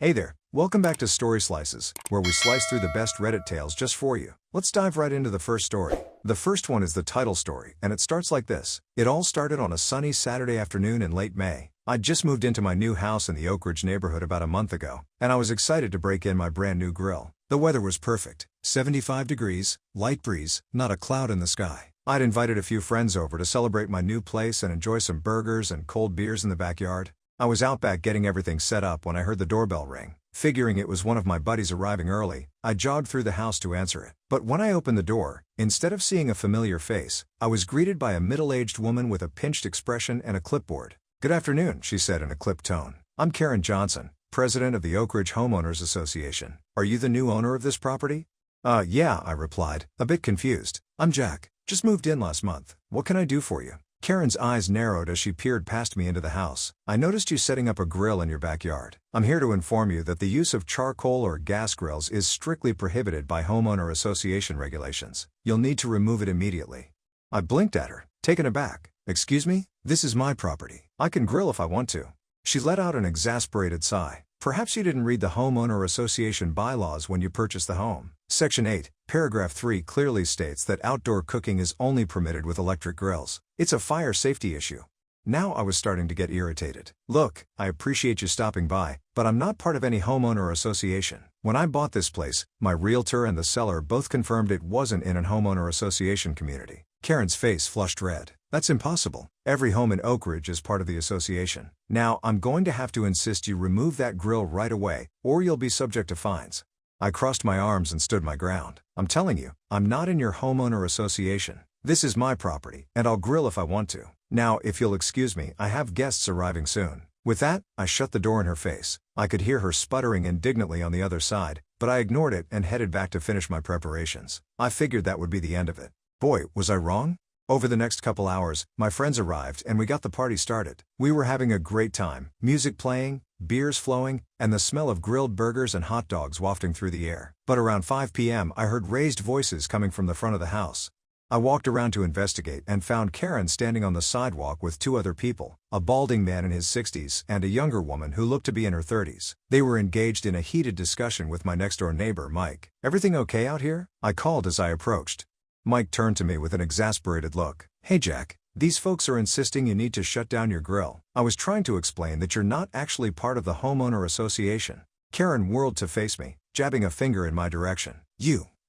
Hey there, welcome back to Story Slices, where we slice through the best Reddit tales just for you. Let's dive right into the first story. The first one is the Tittle story, and it starts like this. It all started on a sunny Saturday afternoon in late May. I'd just moved into my new house in the Oak Ridge neighborhood about a month ago, and I was excited to break in my brand new grill. The weather was perfect, 75 degrees, light breeze, not a cloud in the sky. I'd invited a few friends over to celebrate my new place and enjoy some burgers and cold beers in the backyard. I was out back getting everything set up when I heard the doorbell ring. Figuring it was one of my buddies arriving early, I jogged through the house to answer it. But when I opened the door, instead of seeing a familiar face, I was greeted by a middle-aged woman with a pinched expression and a clipboard. "Good afternoon," she said in a clipped tone. "I'm Karen Johnson, president of the Oak Ridge Homeowners Association. Are you the new owner of this property?" Yeah," I replied, a bit confused. "I'm Jack. Just moved in last month. What can I do for you?" Karen's eyes narrowed as she peered past me into the house. "I noticed you setting up a grill in your backyard. I'm here to inform you that the use of charcoal or gas grills is strictly prohibited by homeowner association regulations. You'll need to remove it immediately." I blinked at her, taken aback. "Excuse me? This is my property. I can grill if I want to." She let out an exasperated sigh. "Perhaps you didn't read the homeowner association bylaws when you purchased the home. Section 8, paragraph 3 clearly states that outdoor cooking is only permitted with electric grills. It's a fire safety issue." Now I was starting to get irritated. "Look, I appreciate you stopping by, but I'm not part of any homeowner association. When I bought this place, my realtor and the seller both confirmed it wasn't in an homeowner association community." Karen's face flushed red. "That's impossible. Every home in Oak Ridge is part of the association. Now, I'm going to have to insist you remove that grill right away, or you'll be subject to fines." I crossed my arms and stood my ground. "I'm telling you, I'm not in your homeowner association. This is my property, and I'll grill if I want to. Now, if you'll excuse me, I have guests arriving soon." With that, I shut the door in her face. I could hear her sputtering indignantly on the other side, but I ignored it and headed back to finish my preparations. I figured that would be the end of it. Boy, was I wrong? Over the next couple hours, my friends arrived and we got the party started. We were having a great time, music playing, beers flowing, and the smell of grilled burgers and hot dogs wafting through the air. But around 5 p.m. I heard raised voices coming from the front of the house. I walked around to investigate and found Karen standing on the sidewalk with two other people, a balding man in his 60s and a younger woman who looked to be in her 30s. They were engaged in a heated discussion with my next-door neighbor, Mike. "Everything okay out here?" I called as I approached. Mike turned to me with an exasperated look. "Hey Jack, these folks are insisting you need to shut down your grill." I was trying to explain that you're not actually part of the homeowner association. Karen whirled to face me, jabbing a finger in my direction.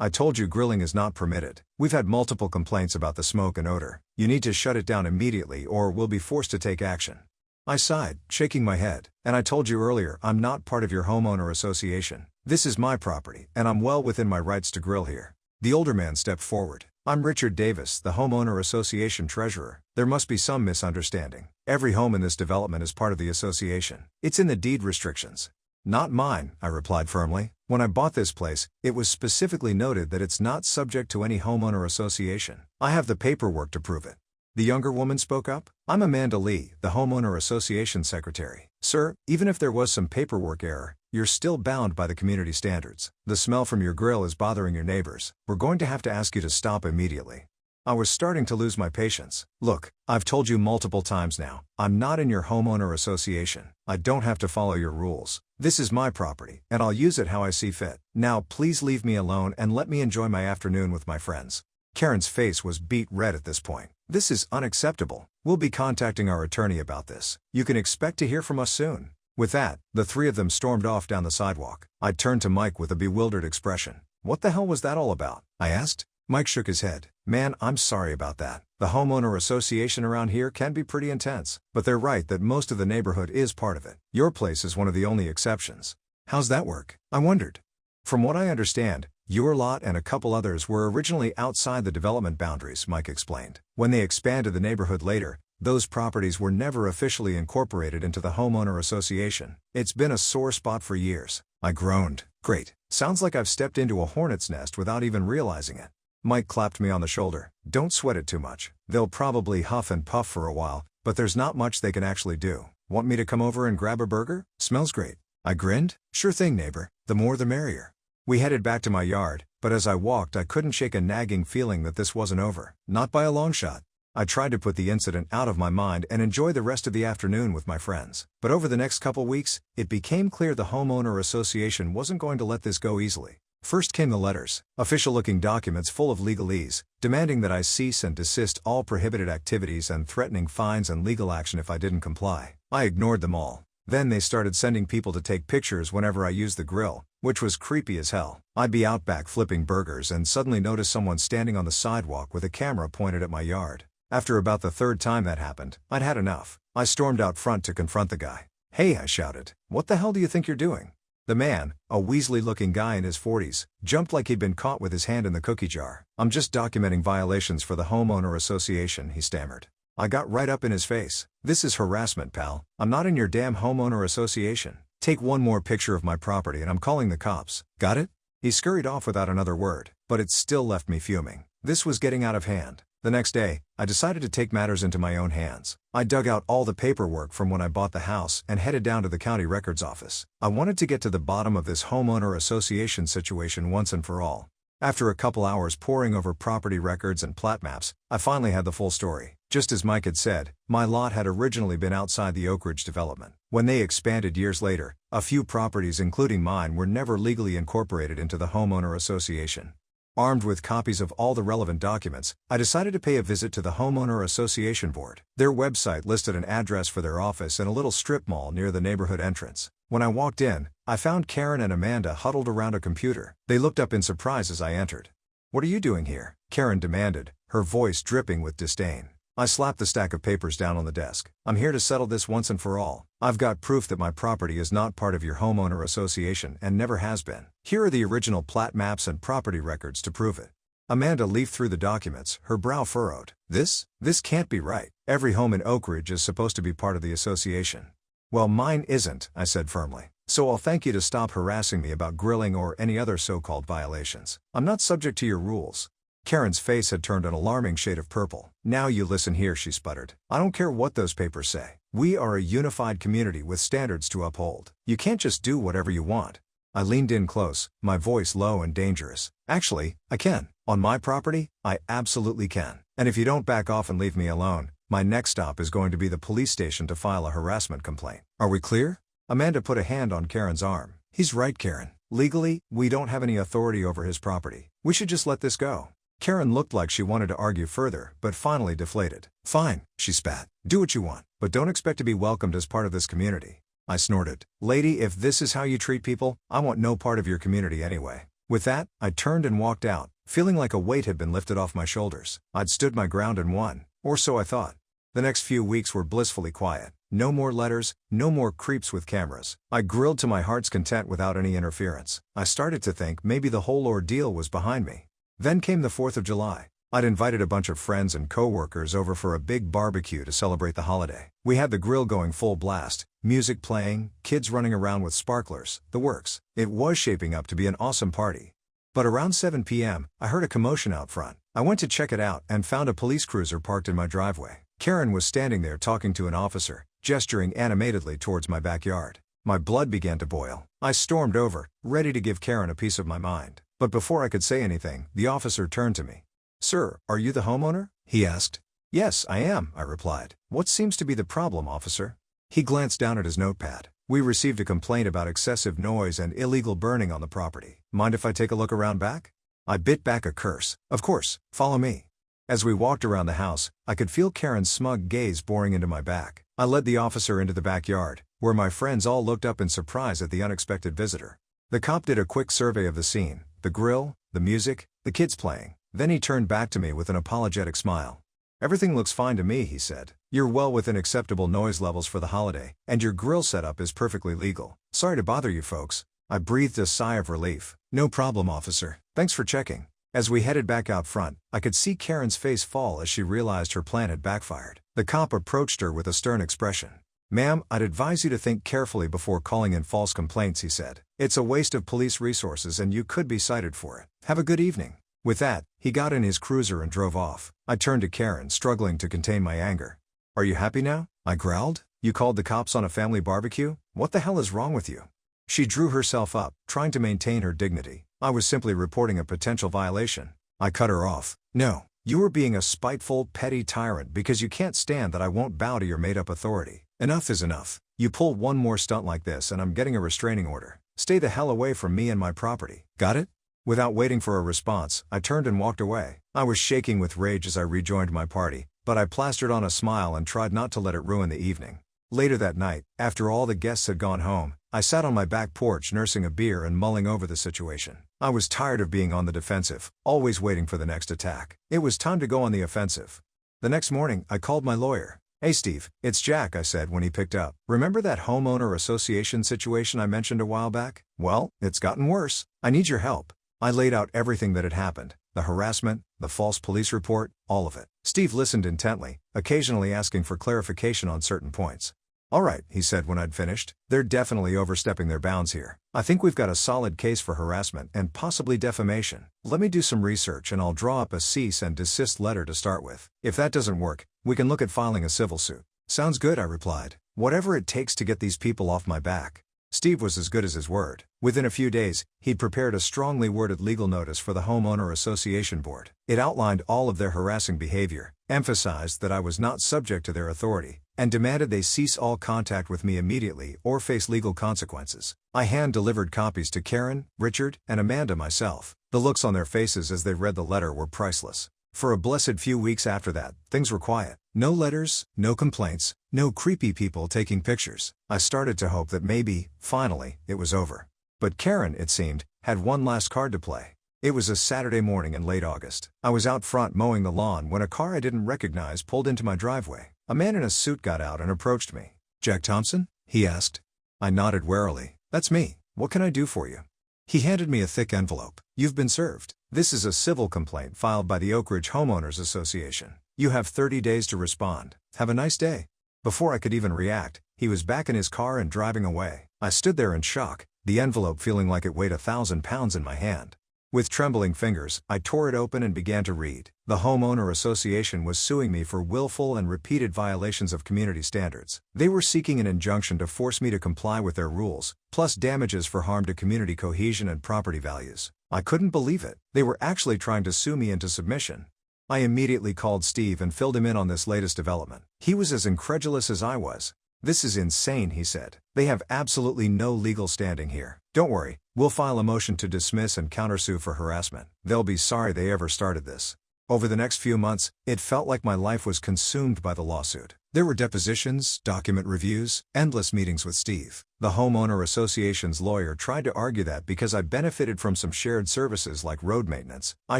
I told you grilling is not permitted. We've had multiple complaints about the smoke and odor. You need to shut it down immediately or we'll be forced to take action." I sighed, shaking my head. "And I told you earlier, I'm not part of your homeowner association. This is my property, and I'm well within my rights to grill here." The older man stepped forward. "I'm Richard Davis, the homeowner association treasurer. There must be some misunderstanding. Every home in this development is part of the association. It's in the deed restrictions." "Not mine," I replied firmly. "When I bought this place, it was specifically noted that it's not subject to any homeowner association. I have the paperwork to prove it." The younger woman spoke up. "I'm Amanda Lee, the homeowner association secretary. Sir, even if there was some paperwork error, you're still bound by the community standards. The smell from your grill is bothering your neighbors. We're going to have to ask you to stop immediately." I was starting to lose my patience. "Look, I've told you multiple times now, I'm not in your homeowner association. I don't have to follow your rules. This is my property, and I'll use it how I see fit. Now please leave me alone and let me enjoy my afternoon with my friends." Karen's face was beet red at this point. "This is unacceptable. We'll be contacting our attorney about this. You can expect to hear from us soon." With that, the three of them stormed off down the sidewalk. I turned to Mike with a bewildered expression. "What the hell was that all about?" I asked. Mike shook his head. "Man, I'm sorry about that. The homeowner association around here can be pretty intense, but they're right that most of the neighborhood is part of it. Your place is one of the only exceptions." "How's that work?" I wondered. "From what I understand, your lot and a couple others were originally outside the development boundaries," Mike explained. "When they expanded the neighborhood later, those properties were never officially incorporated into the homeowner association. It's been a sore spot for years." I groaned. "Great. Sounds like I've stepped into a hornet's nest without even realizing it." Mike clapped me on the shoulder. "Don't sweat it too much. They'll probably huff and puff for a while, but there's not much they can actually do. Want me to come over and grab a burger? Smells great." I grinned. "Sure thing, neighbor. The more the merrier." We headed back to my yard, but as I walked I couldn't shake a nagging feeling that this wasn't over. Not by a long shot. I tried to put the incident out of my mind and enjoy the rest of the afternoon with my friends. But over the next couple weeks, it became clear the homeowner association wasn't going to let this go easily. First came the letters, official-looking documents full of legalese, demanding that I cease and desist all prohibited activities and threatening fines and legal action if I didn't comply. I ignored them all. Then they started sending people to take pictures whenever I used the grill, which was creepy as hell. I'd be out back flipping burgers and suddenly notice someone standing on the sidewalk with a camera pointed at my yard. After about the third time that happened, I'd had enough. I stormed out front to confront the guy. "Hey," I shouted. "What the hell do you think you're doing?" The man, a weaselly-looking guy in his 40s, jumped like he'd been caught with his hand in the cookie jar. "I'm just documenting violations for the homeowner association," he stammered. I got right up in his face. "This is harassment, pal. I'm not in your damn homeowner association. Take one more picture of my property and I'm calling the cops. Got it?" He scurried off without another word, but it still left me fuming. This was getting out of hand. The next day, I decided to take matters into my own hands. I dug out all the paperwork from when I bought the house and headed down to the county records office. I wanted to get to the bottom of this homeowner association situation once and for all. After a couple hours poring over property records and plat maps, I finally had the full story. Just as Mike had said, my lot had originally been outside the Oak Ridge development. When they expanded years later, a few properties including mine were never legally incorporated into the homeowner association. Armed with copies of all the relevant documents, I decided to pay a visit to the Homeowner Association Board. Their website listed an address for their office in a little strip mall near the neighborhood entrance. When I walked in, I found Karen and Amanda huddled around a computer. They looked up in surprise as I entered. "What are you doing here?" Karen demanded, her voice dripping with disdain. I slapped the stack of papers down on the desk. "I'm here to settle this once and for all. I've got proof that my property is not part of your homeowner association and never has been. Here are the original plat maps and property records to prove it." Amanda leafed through the documents, her brow furrowed. This can't be right. Every home in Oak Ridge is supposed to be part of the association." "Well, mine isn't," I said firmly. "So I'll thank you to stop harassing me about grilling or any other so-called violations. I'm not subject to your rules." Karen's face had turned an alarming shade of purple. "Now you listen here," she sputtered. "I don't care what those papers say. We are a unified community with standards to uphold. You can't just do whatever you want." I leaned in close, my voice low and dangerous. "Actually, I can. On my property, I absolutely can. And if you don't back off and leave me alone, my next stop is going to be the police station to file a harassment complaint. Are we clear?" Amanda put a hand on Karen's arm. "He's right, Karen. Legally, we don't have any authority over his property. We should just let this go." Karen looked like she wanted to argue further, but finally deflated. "Fine," she spat. "Do what you want, but don't expect to be welcomed as part of this community." I snorted. "Lady, if this is how you treat people, I want no part of your community anyway." With that, I turned and walked out, feeling like a weight had been lifted off my shoulders. I'd stood my ground and won, or so I thought. The next few weeks were blissfully quiet. No more letters, no more creeps with cameras. I grilled to my heart's content without any interference. I started to think maybe the whole ordeal was behind me. Then came the 4th of July. I'd invited a bunch of friends and coworkers over for a big barbecue to celebrate the holiday. We had the grill going full blast, music playing, kids running around with sparklers, the works. It was shaping up to be an awesome party. But around 7 p.m., I heard a commotion out front. I went to check it out and found a police cruiser parked in my driveway. Karen was standing there talking to an officer, gesturing animatedly towards my backyard. My blood began to boil. I stormed over, ready to give Karen a piece of my mind. But before I could say anything, the officer turned to me. "Sir, are you the homeowner?" he asked. "Yes, I am," I replied. "What seems to be the problem, officer?" He glanced down at his notepad. "We received a complaint about excessive noise and illegal burning on the property. Mind if I take a look around back?" I bit back a curse. "Of course, follow me." As we walked around the house, I could feel Karen's smug gaze boring into my back. I led the officer into the backyard, where my friends all looked up in surprise at the unexpected visitor. The cop did a quick survey of the scene, the grill, the music, the kids playing. Then he turned back to me with an apologetic smile. "Everything looks fine to me," he said. "You're well within acceptable noise levels for the holiday, and your grill setup is perfectly legal. Sorry to bother you folks." I breathed a sigh of relief. "No problem, officer. Thanks for checking." As we headed back out front, I could see Karen's face fall as she realized her plan had backfired. The cop approached her with a stern expression. "Ma'am, I'd advise you to think carefully before calling in false complaints," he said. "It's a waste of police resources and you could be cited for it. Have a good evening." With that, he got in his cruiser and drove off. I turned to Karen, struggling to contain my anger. "Are you happy now?" I growled. "You called the cops on a family barbecue? What the hell is wrong with you?" She drew herself up, trying to maintain her dignity. "I was simply reporting a potential violation." I cut her off. "No, You are being a spiteful, petty tyrant because you can't stand that I won't bow to your made-up authority. Enough is enough. You pull one more stunt like this and I'm getting a restraining order. Stay the hell away from me and my property. Got it?" Without waiting for a response, I turned and walked away. I was shaking with rage as I rejoined my party, but I plastered on a smile and tried not to let it ruin the evening. Later that night, after all the guests had gone home, I sat on my back porch nursing a beer and mulling over the situation. I was tired of being on the defensive, always waiting for the next attack. It was time to go on the offensive. The next morning, I called my lawyer. "Hey Steve, it's Jack," I said when he picked up. "Remember that homeowner association situation I mentioned a while back? Well, it's gotten worse. I need your help." I laid out everything that had happened, the harassment, the false police report, all of it. Steve listened intently, occasionally asking for clarification on certain points. "All right," he said when I'd finished, "they're definitely overstepping their bounds here. I think we've got a solid case for harassment and possibly defamation. Let me do some research and I'll draw up a cease and desist letter to start with. If that doesn't work, we can look at filing a civil suit." "Sounds good," I replied. "Whatever it takes to get these people off my back." Steve was as good as his word. Within a few days, he'd prepared a strongly worded legal notice for the Homeowner Association Board. It outlined all of their harassing behavior, emphasized that I was not subject to their authority, and demanded they cease all contact with me immediately or face legal consequences. I hand-delivered copies to Karen, Richard, and Amanda myself. The looks on their faces as they read the letter were priceless. For a blessed few weeks after that, things were quiet. No letters, no complaints, no creepy people taking pictures. I started to hope that maybe, finally, it was over. But Karen, it seemed, had one last card to play. It was a Saturday morning in late August. I was out front mowing the lawn when a car I didn't recognize pulled into my driveway. A man in a suit got out and approached me. "Jack Thompson?" he asked. I nodded warily. "That's me. What can I do for you?" He handed me a thick envelope. "You've been served. This is a civil complaint filed by the Oak Ridge Homeowners Association. You have 30 days to respond. Have a nice day." Before I could even react, he was back in his car and driving away. I stood there in shock, the envelope feeling like it weighed 1,000 pounds in my hand. With trembling fingers, I tore it open and began to read. The Homeowner Association was suing me for willful and repeated violations of community standards. They were seeking an injunction to force me to comply with their rules, plus damages for harm to community cohesion and property values. I couldn't believe it. They were actually trying to sue me into submission. I immediately called Steve and filled him in on this latest development. He was as incredulous as I was. "This is insane," he said. "They have absolutely no legal standing here. Don't worry, we'll file a motion to dismiss and countersue for harassment. They'll be sorry they ever started this." Over the next few months, it felt like my life was consumed by the lawsuit. There were depositions, document reviews, endless meetings with Steve. The Homeowner Association's lawyer tried to argue that because I benefited from some shared services like road maintenance, I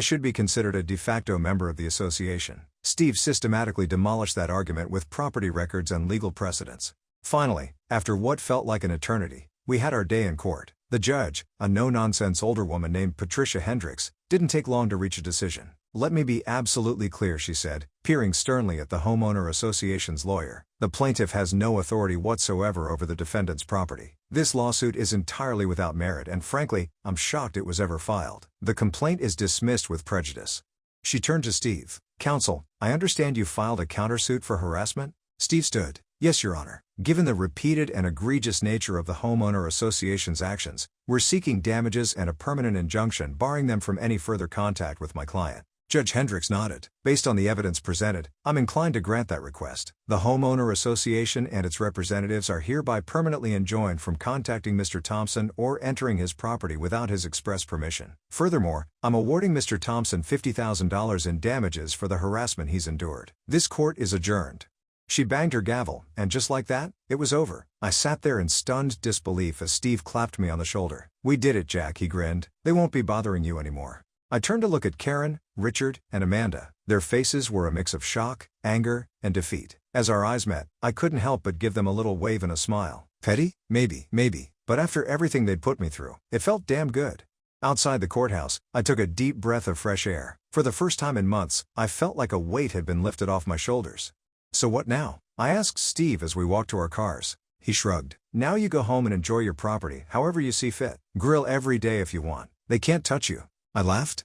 should be considered a de facto member of the association. Steve systematically demolished that argument with property records and legal precedents. Finally, after what felt like an eternity, we had our day in court. The judge, a no-nonsense older woman named Patricia Hendricks, didn't take long to reach a decision. "Let me be absolutely clear," she said, peering sternly at the Homeowner Association's lawyer. "The plaintiff has no authority whatsoever over the defendant's property. This lawsuit is entirely without merit and frankly, I'm shocked it was ever filed. The complaint is dismissed with prejudice." She turned to Steve. "Counsel, I understand you filed a countersuit for harassment?" Steve stood. "Yes, Your Honor. Given the repeated and egregious nature of the Homeowner Association's actions, we're seeking damages and a permanent injunction barring them from any further contact with my client." Judge Hendricks nodded. "Based on the evidence presented, I'm inclined to grant that request. The Homeowner Association and its representatives are hereby permanently enjoined from contacting Mr. Thompson or entering his property without his express permission. Furthermore, I'm awarding Mr. Thompson $50,000 in damages for the harassment he's endured. This court is adjourned." She banged her gavel, and just like that, it was over. I sat there in stunned disbelief as Steve clapped me on the shoulder. "We did it, Jack," he grinned. "They won't be bothering you anymore." I turned to look at Karen, Richard, and Amanda. Their faces were a mix of shock, anger, and defeat. As our eyes met, I couldn't help but give them a little wave and a smile. Petty? Maybe. But after everything they'd put me through, it felt damn good. Outside the courthouse, I took a deep breath of fresh air. For the first time in months, I felt like a weight had been lifted off my shoulders. "So what now?" I asked Steve as we walked to our cars. He shrugged. "Now you go home and enjoy your property however you see fit. Grill every day if you want. They can't touch you." I laughed.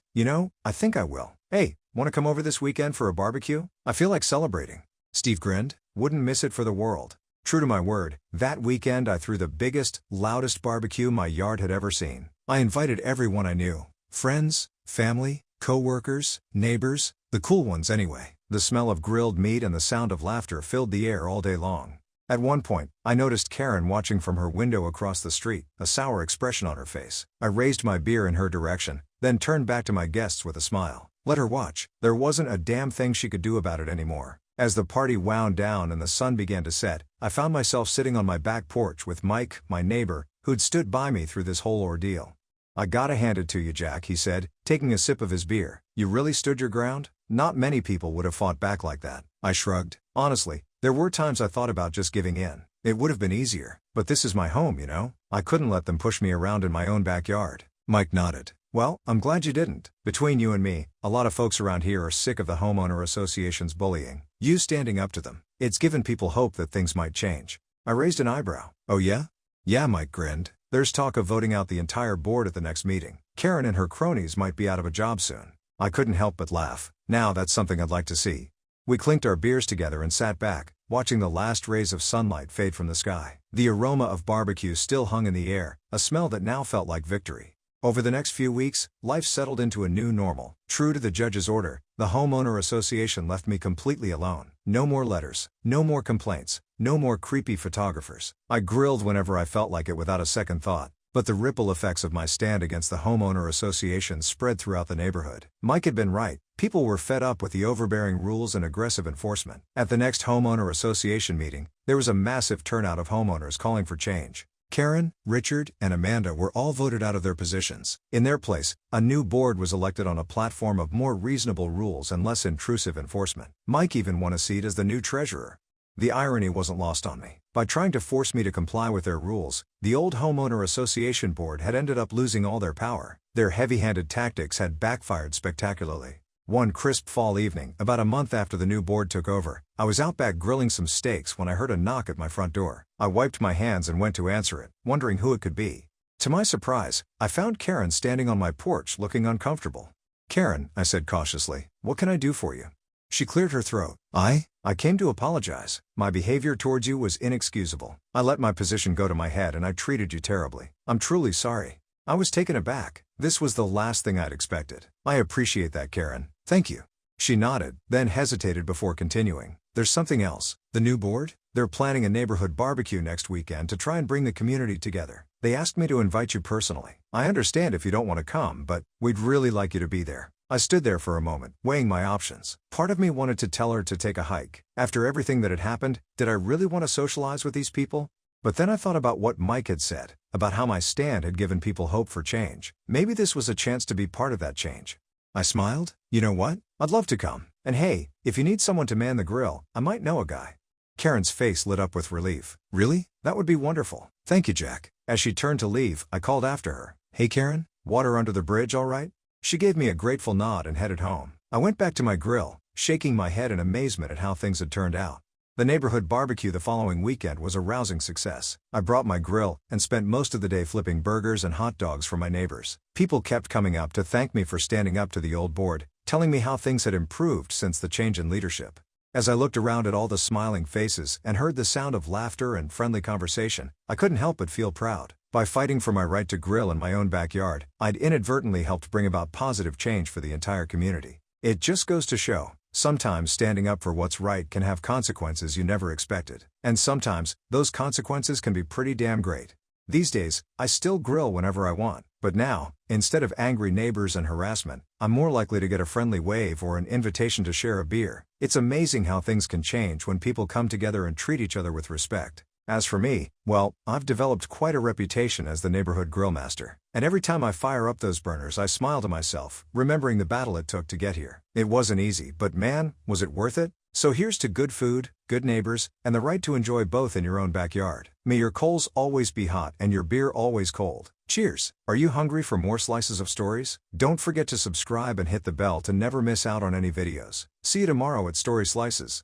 I think I will. "Hey, want to come over this weekend for a barbecue? I feel like celebrating." Steve grinned. "Wouldn't miss it for the world." True to my word, that weekend I threw the biggest, loudest barbecue my yard had ever seen. I invited everyone I knew. Friends, family, Co-workers, neighbors, the cool ones anyway. The smell of grilled meat and the sound of laughter filled the air all day long. At one point, I noticed Karen watching from her window across the street, a sour expression on her face. I raised my beer in her direction, then turned back to my guests with a smile. Let her watch. There wasn't a damn thing she could do about it anymore. As the party wound down and the sun began to set, I found myself sitting on my back porch with Mike, my neighbor, who'd stood by me through this whole ordeal. "I gotta hand it to you, Jack," he said, taking a sip of his beer. "You really stood your ground? Not many people would have fought back like that." I shrugged. Honestly, there were times I thought about just giving in. It would have been easier. But this is my home, you know? I couldn't let them push me around in my own backyard. Mike nodded. "Well, I'm glad you didn't. Between you and me, a lot of folks around here are sick of the homeowner association's bullying. You standing up to them, it's given people hope that things might change." I raised an eyebrow. "Oh yeah?" "Yeah," Mike grinned. "There's talk of voting out the entire board at the next meeting. Karen and her cronies might be out of a job soon." I couldn't help but laugh. Now that's something I'd like to see. We clinked our beers together and sat back, watching the last rays of sunlight fade from the sky. The aroma of barbecue still hung in the air, a smell that now felt like victory. Over the next few weeks, life settled into a new normal. True to the judge's order, the homeowner association left me completely alone. No more letters, no more complaints, no more creepy photographers. I grilled whenever I felt like it without a second thought. But the ripple effects of my stand against the homeowner association spread throughout the neighborhood. Mike had been right. People were fed up with the overbearing rules and aggressive enforcement. At the next homeowner association meeting, there was a massive turnout of homeowners calling for change. Karen, Richard, and Amanda were all voted out of their positions. In their place, a new board was elected on a platform of more reasonable rules and less intrusive enforcement. Mike even won a seat as the new treasurer. The irony wasn't lost on me. By trying to force me to comply with their rules, the old homeowner association board had ended up losing all their power. Their heavy-handed tactics had backfired spectacularly. One crisp fall evening, about a month after the new board took over, I was out back grilling some steaks when I heard a knock at my front door. I wiped my hands and went to answer it, wondering who it could be. To my surprise, I found Karen standing on my porch looking uncomfortable. "Karen," I said cautiously, "what can I do for you?" She cleared her throat. I came to apologize. My behavior towards you was inexcusable. I let my position go to my head and I treated you terribly. I'm truly sorry." I was taken aback. This was the last thing I'd expected. "I appreciate that, Karen. Thank you." She nodded, then hesitated before continuing. "There's something else. The new board? They're planning a neighborhood barbecue next weekend to try and bring the community together. They asked me to invite you personally. I understand if you don't want to come, but we'd really like you to be there." I stood there for a moment, weighing my options. Part of me wanted to tell her to take a hike. After everything that had happened, did I really want to socialize with these people? But then I thought about what Mike had said, about how my stand had given people hope for change. Maybe this was a chance to be part of that change. I smiled. "You know what? I'd love to come. And hey, if you need someone to man the grill, I might know a guy." Karen's face lit up with relief. "Really? That would be wonderful. Thank you, Jack." As she turned to leave, I called after her. "Hey Karen, water under the bridge all right?" She gave me a grateful nod and headed home. I went back to my grill, shaking my head in amazement at how things had turned out. The neighborhood barbecue the following weekend was a rousing success. I brought my grill and spent most of the day flipping burgers and hot dogs for my neighbors. People kept coming up to thank me for standing up to the old board, telling me how things had improved since the change in leadership. As I looked around at all the smiling faces and heard the sound of laughter and friendly conversation, I couldn't help but feel proud. By fighting for my right to grill in my own backyard, I'd inadvertently helped bring about positive change for the entire community. It just goes to show, sometimes standing up for what's right can have consequences you never expected. And sometimes, those consequences can be pretty damn great. These days, I still grill whenever I want, but now, instead of angry neighbors and harassment, I'm more likely to get a friendly wave or an invitation to share a beer. It's amazing how things can change when people come together and treat each other with respect. As for me, well, I've developed quite a reputation as the neighborhood grill master. And every time I fire up those burners I smile to myself, remembering the battle it took to get here. It wasn't easy, but man, was it worth it? So here's to good food, good neighbors, and the right to enjoy both in your own backyard. May your coals always be hot and your beer always cold. Cheers! Are you hungry for more slices of stories? Don't forget to subscribe and hit the bell to never miss out on any videos. See you tomorrow at Story Slices.